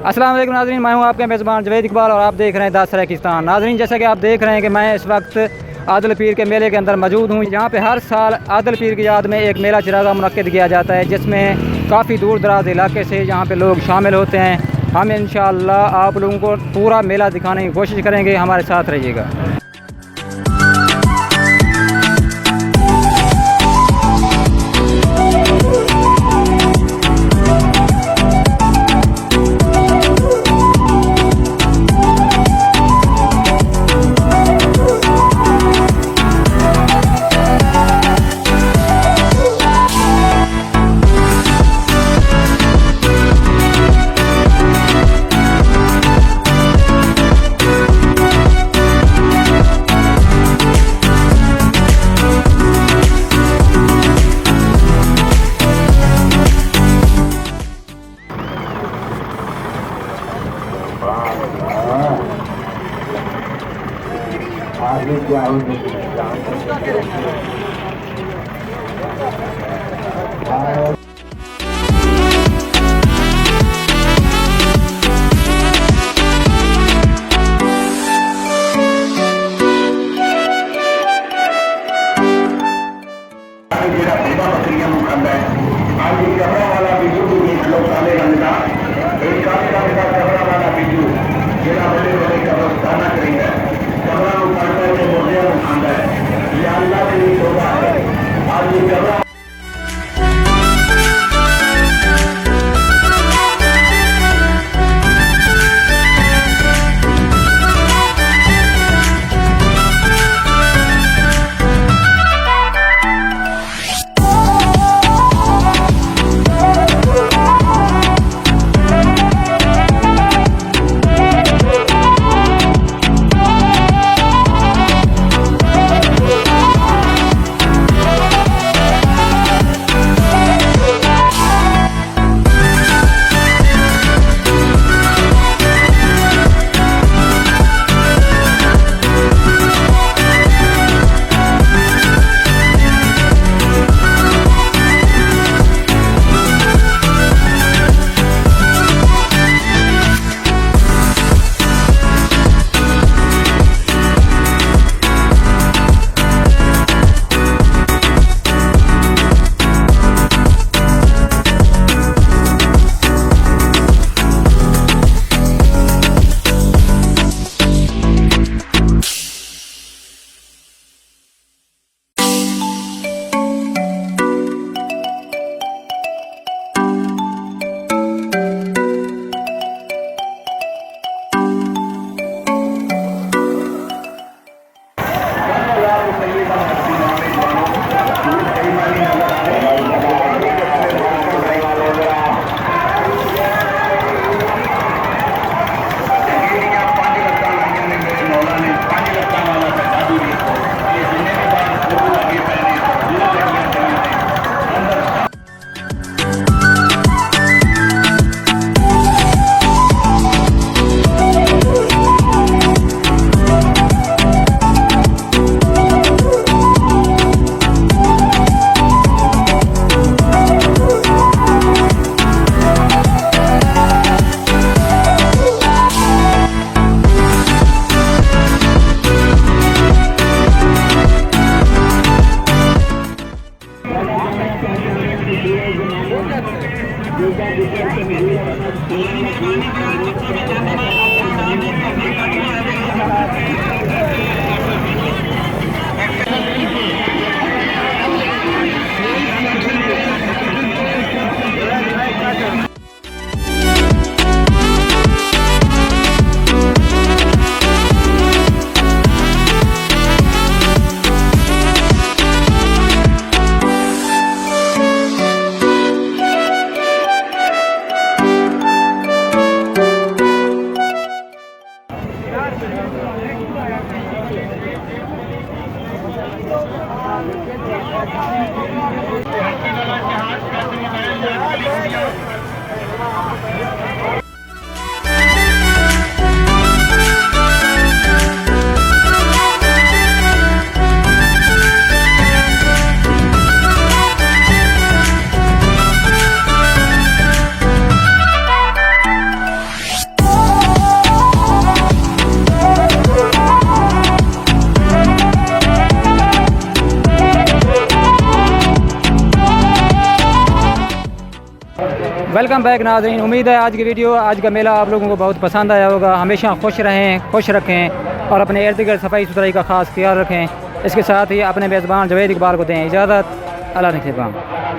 अस्सलाम वालेकुम नाज़रीन, मैं हूं आपके मेज़बान जवेद इकबाल और आप देख रहे हैं सराइकिस्तान। नाज़रीन, जैसा कि आप देख रहे हैं कि मैं इस वक्त आदिल पीर के मेले के अंदर मौजूद हूं। यहाँ पे हर साल आदिल पीर की याद में एक मेला चिरागा मुनक्किद किया जाता है, जिसमें काफ़ी दूर दराज इलाके से यहाँ पे लोग शामिल होते हैं। हम इंशाअल्लाह आप लोगों को पूरा मेला दिखाने की कोशिश करेंगे, हमारे साथ रहिएगा। वेलकम बैक नाज़रीन, उम्मीद है आज की वीडियो, आज का मेला आप लोगों को बहुत पसंद आया होगा। हमेशा खुश रहें, खुश रखें और अपने इर्द गिर्द सफाई सुथराई का ख़ास ख्याल रखें। इसके साथ ही अपने मेज़बान जवेद इकबाल को दें इजाज़त। अल्लाह निगहबान।